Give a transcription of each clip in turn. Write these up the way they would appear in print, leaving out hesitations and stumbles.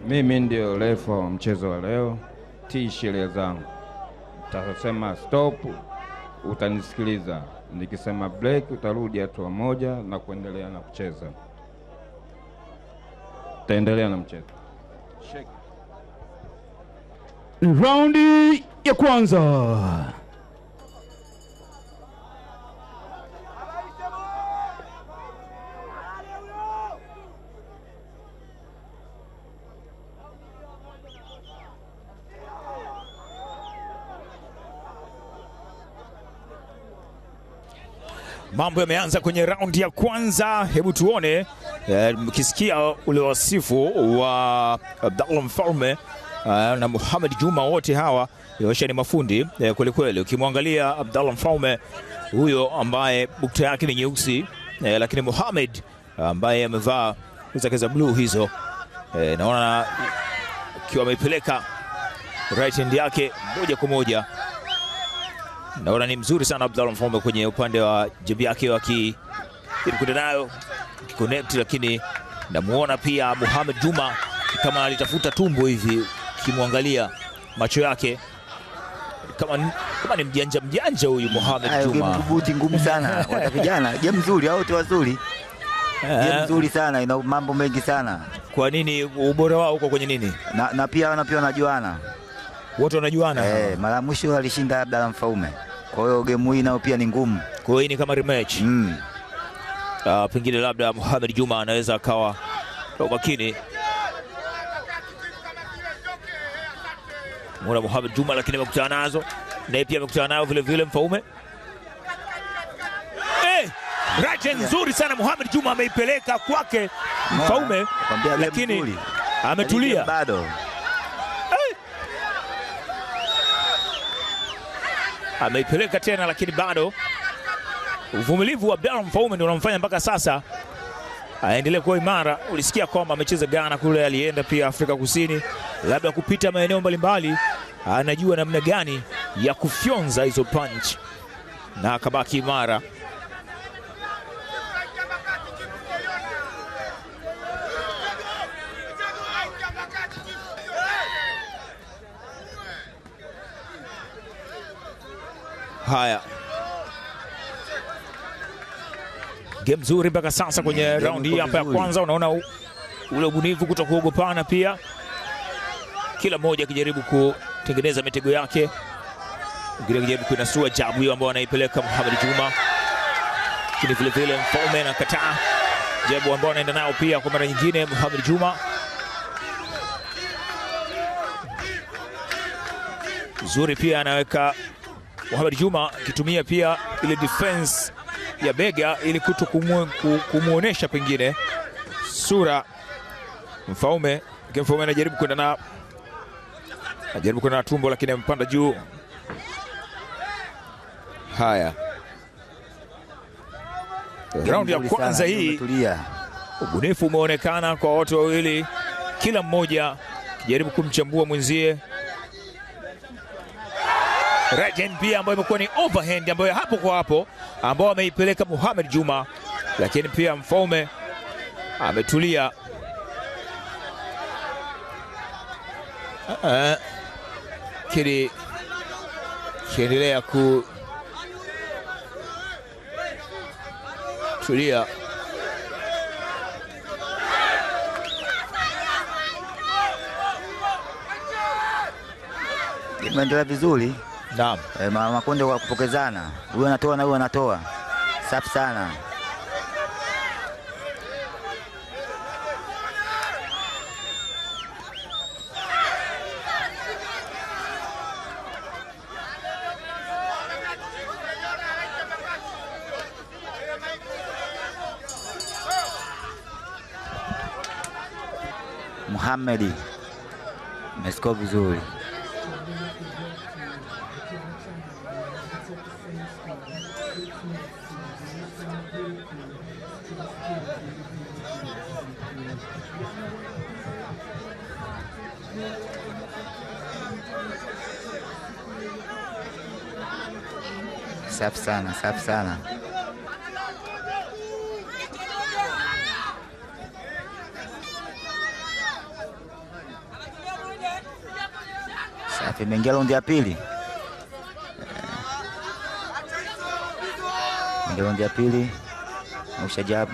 Mimi ndio refa wa mchezo wa leo. Tii sheria zangu. Nitasema stop, utanisikiliza. Nikisema break, utarudi hatua moja na kuendelea na kucheza. Taendelea na mchezo. Raundi ya kwanza. Mambo yameanza kwenye raundi ya kwanza. Hebu tuone mkisikia ule wasifu wa Abdallah Mfaume na Mohamed Juma, wote hawa yosha ni mafundi kweli kweli. Ukimwangalia Abdallah Mfaume huyo ambaye bukta yake ni nyeusi, lakini Mohamed ambaye amevaa zake za blue hizo, naona akiwa ameipeleka right hand yake moja kwa moja. Naona ni mzuri sana Abdallah Mfaume kwenye upande wa jibu yake wakikuenda nayo connect, lakini namuona pia Mohamed Juma kama alitafuta tumbo hivi, kimwangalia macho yake kama ni mjanja huyu Mohamed Juma. Buti ngumu sana wata vijana. Game nzuri, wote wazuri. Game nzuri sana, ina mambo mengi sana. Kwa nini ubora wao uko kwenye nini? Na pia wanajuana. Wote wanajuana. Mara mwisho alishinda Abdallah Mfaume. Kwa hiyo game hii nayo pia ni ngumu. Kwa hiyo ni kama rematch. Pengine labda Mohamed Juma anaweza akawa kwa makini. Mwana Mohamed Juma lakini amekutana nazo. Na pia amekutana nayo vile vile Mfaume. Raja nzuri sana Mohamed Juma ameipeleka kwake Mfaume, lakini ametulia bado. Ameipeleka tena lakini bado. Uvumilivu wa Abdallah Mfaume ndio unamfanya mpaka sasa aendelee kuwa imara. Ulisikia kwamba amecheza Ghana kule, alienda pia Afrika Kusini, labda kupita maeneo mbalimbali, anajua namna gani ya kufyonza hizo punch na akabaki imara. Haya, game nzuri mpaka sasa kwenye raundi hii hapa ya kwanza. Unaona ule ubunifu kutokuogopana, pia kila mmoja akijaribu kutengeneza mitego yake, mwingine akijaribu kuinasua jabu hiyo ambayo anaipeleka Mohamed Juma, lakini vile vile Mfaume anakataa jabu ambayo anaenda nao pia kwa mara nyingine Mohamed Juma. Nzuri pia anaweka Mohamed Juma akitumia pia ile defense ya bega ili kuto kumuonesha pengine sura Mfaume. Mfaume anajaribu kwenda na tumbo, lakini amepanda juu. Haya, raundi ya kwanza hii ubunifu umeonekana kwa wote wawili, kila mmoja akijaribu kumchambua mwenzie. Rajen pia ambayo imekuwa ni overhand ambayo hapo kwa hapo ambao ameipeleka Mohamed Juma, lakini pia Mfaume ametulia. Kili kiendelea kutulia. Imeendelea vizuri. Naam. Makundi kwa kupokezana. Huyu anatoa na huyu anatoa. Safi sana. Mohamed amescore vizuri. Safi sana, safi sana. Safi, imeingia raundi ya pili. Imeingia raundi ya pili. Ushajabu.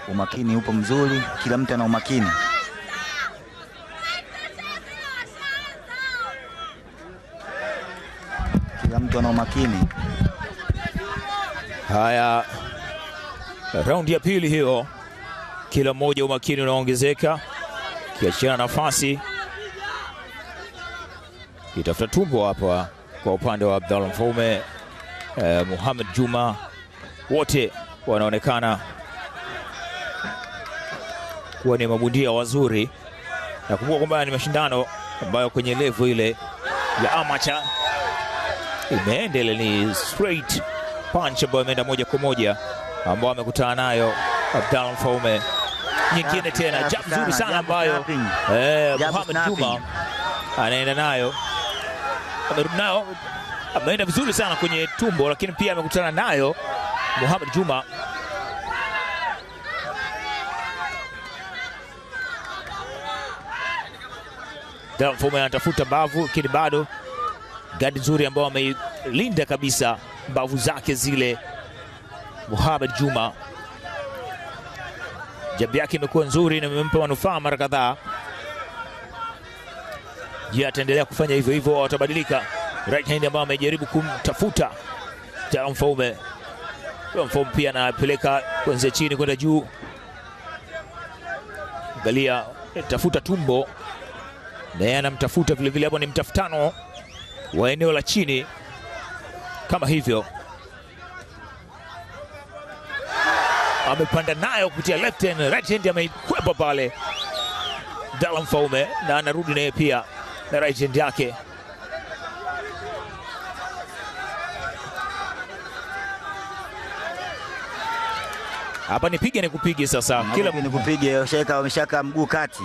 Umakini upo mzuri, kila mtu ana umakini. Kila mtu ana umakini. Haya, raundi ya pili hiyo, kila mmoja umakini unaongezeka, kiachana nafasi kitafuta tumbo hapa kwa upande wa Abdalla Mfaume. Mohamed Juma, wote wanaonekana kuwa ni mabundia wazuri. Nakumbuka kwamba ni mashindano ambayo kwenye level ile ya amateur imeenda ile ni straight punch ambayo imeenda moja kwa moja, ambao amekutana nayo Abdalla Mfaume. Nyingine tena jab nzuri sana ambayo Mohamed Juma anaenda nayo, amerudi nayo, ameenda vizuri sana kwenye tumbo, lakini pia amekutana nayo Mohamed Juma. Abdalla Mfaume anatafuta mbavu, lakini bado gadi nzuri ambayo ameilinda kabisa mbavu zake zile Mohamed Juma. Jabu yake imekuwa nzuri na imempa manufaa mara kadhaa. Je, ataendelea kufanya hivyo hivyo au atabadilika? Right hand ambayo amejaribu kumtafuta Abdalla Mfaume. Mfaume pia anapeleka kuanzia chini kwenda juu. Angalia, tafuta tumbo. Na yeye anamtafuta vile vile, hapo ni mtafutano wa eneo la chini kama hivyo. Amepanda nayo kupitia left hand, right hand ameikwepa pale Abdalla Mfaume, na anarudi naye pia na right hand yake. Hapa nipige nikupige sasa. Kila nikupige, wameshaka mguu kati.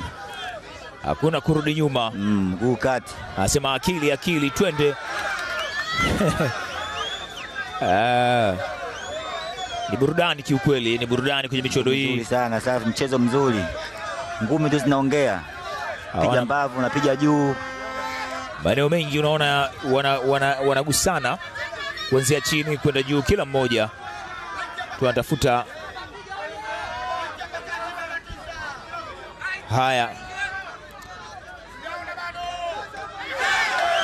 Hakuna kurudi nyuma. Mguu kati. Anasema akili twende. Ni burudani kiukweli, ni burudani kwenye michezo hii. Nzuri sana, safi, mchezo mzuri. Ngumi tu zinaongea. Piga mbavu, unapiga juu. Maeneo mengi unaona wanagusana kuanzia chini kwenda juu, kila mmoja tunatafuta. Haya,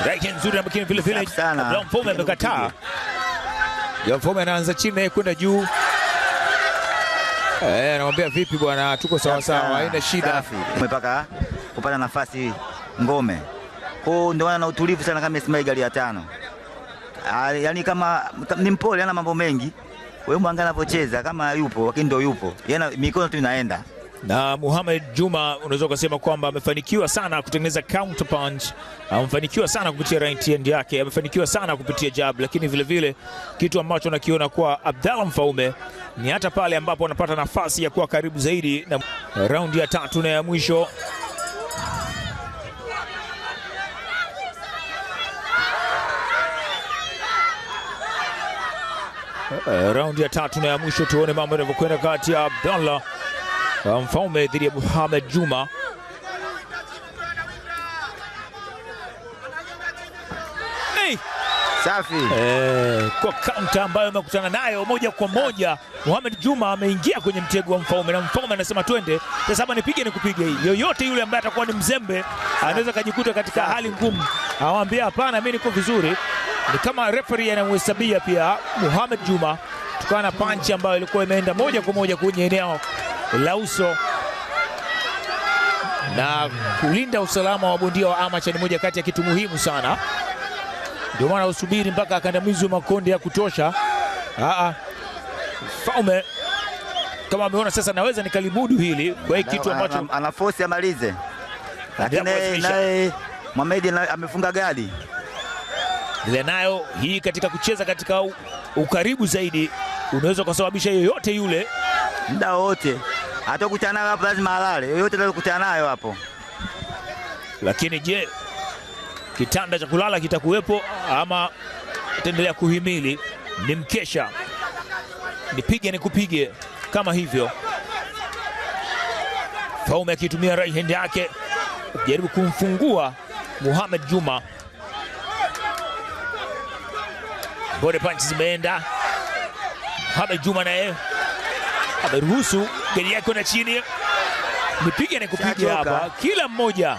right hand nzuri, lakini vile vile Abdalla Mfaume amekataa. Mfaume anaanza chini kwenda juu. Anamwambia vipi bwana, tuko sawa sawa, haina shida. Umepaka kupata nafasi ngome. Kwa ndio ana utulivu sana kama Ismail gari ya 5. Yaani kama ni mpole, ana mambo mengi. Wewe mwangalia anapocheza kama yupo, lakini ndio yupo. Yaani mikono tu inaenda. Na Mohamed Juma unaweza kusema kwamba amefanikiwa sana kutengeneza counter punch, amefanikiwa sana kupitia right hand yake, amefanikiwa sana kupitia jab, lakini vile vile kitu ambacho nakiona kwa Abdalla Mfaume ni hata pale ambapo anapata nafasi ya kuwa karibu zaidi na raundi ya 3 na ya mwisho. Raundi ya 3 na ya mwisho, tuone mambo yanavyokwenda kati ya Abdalla Mfaume dhidi ya Mohamed Juma. Hey! Safi. Kwa counter ambayo amekutana nayo moja kwa moja, Mohamed Juma ameingia kwenye mtego wa Mfaume, na Mfaume anasema twende sasa, hapa nipige nikupige hii. Yoyote yule ambaye atakuwa ni mzembe anaweza kujikuta katika hali ngumu. Awambia hapana, mimi niko vizuri. Ni kama referee anamhesabia pia Mohamed Juma kutokana na punch ambayo ilikuwa imeenda moja kwa moja kwenye eneo la uso, na kulinda usalama wa bondia wa amateur ni moja kati ya kitu muhimu sana. Ndio maana usubiri mpaka akandamizwe makonde ya kutosha. Mfaume kama ameona sasa naweza nikalimudu hili, kwa hiyo kitu ambacho ana force amalize, lakini naye Mohamed amefunga gadi ile nayo. Hii katika kucheza katika ukaribu zaidi unaweza kusababisha yoyote yule muda wote, hata kukutana nayo hapo lazima alale, yoyote atakutana nayo hapo. Lakini je, kitanda cha kulala kitakuwepo ama ataendelea kuhimili? Ni mkesha, nipige nikupige kama hivyo. Mfaume akitumia right hand yake, jaribu kumfungua Mohamed Juma. Body punch zimeenda. Mohamed Juma naye ameruhusu gari yake na chini. Nipiga na kupiga hapa. Kila mmoja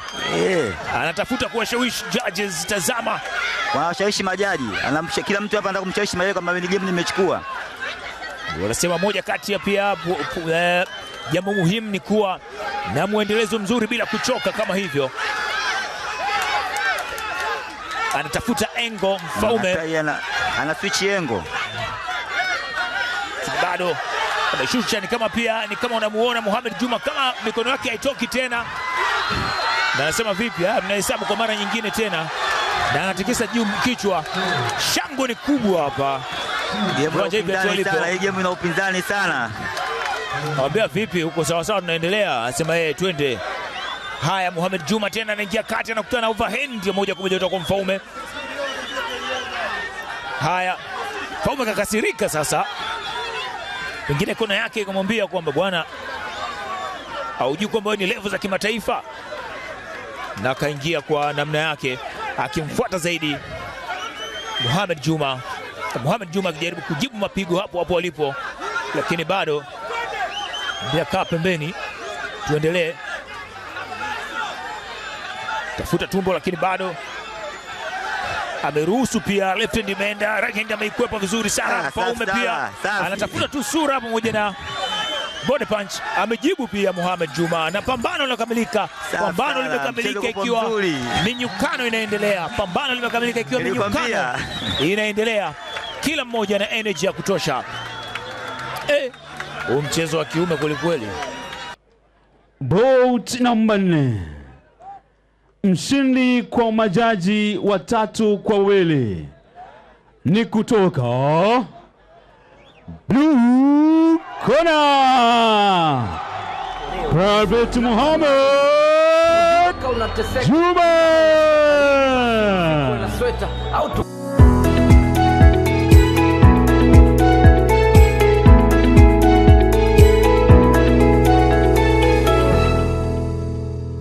anatafuta kuwashawishi judges. Tazama, wanashawishi majaji. Kila mtu hapa anataka kumshawishi majaji kama ni game nimechukua. Wanasema moja kati ya pia jambo muhimu ni kuwa na muendelezo mzuri bila kuchoka kama hivyo. Anatafuta engo Mfaume. Ana switch engo. Bado ameshusha, ni kama unamuona Mohamed Juma kama mikono yake haitoki tena. Na anasema vipi? Mnahesabu kwa mara nyingine tena. Na anatikisa juu kichwa. Shangwe ni kubwa hapa. Game ina upinzani sana. Anambia vipi huko sawa sawa tunaendelea. Anasema twende. Haya, Mohamed Juma tena anaingia kati, anakutana na overhand moja kwa moja kutoka kwa Mfaume. Haya, Mfaume kakasirika sasa. Pengine kona yake ikamwambia kwamba bwana, haujui kwamba ni level za kimataifa. Na akaingia kwa namna yake akimfuata zaidi Mohamed Juma. Mohamed Juma akijaribu kujibu mapigo hapo alipo, lakini bado ndio kaa pembeni. Tuendelee. Tafuta tumbo, lakini bado ameruhusu pia. Left hand imeenda, right hand ameikwepa vizuri sana. Mfaume pia anatafuta tu sura pamoja na body punch. Amejibu pia Mohamed Juma na pambano limekamilika. Pambano limekamilika ikiwa minyukano inaendelea. Pambano limekamilika ikiwa minyukano inaendelea. Kila mmoja na energy ya kutosha. Huu mchezo wa kiume kwelikweli. Bout namba 4. Mshindi kwa majaji 3-2 ni kutoka Blue Corner, Prophet Mohamed Juma.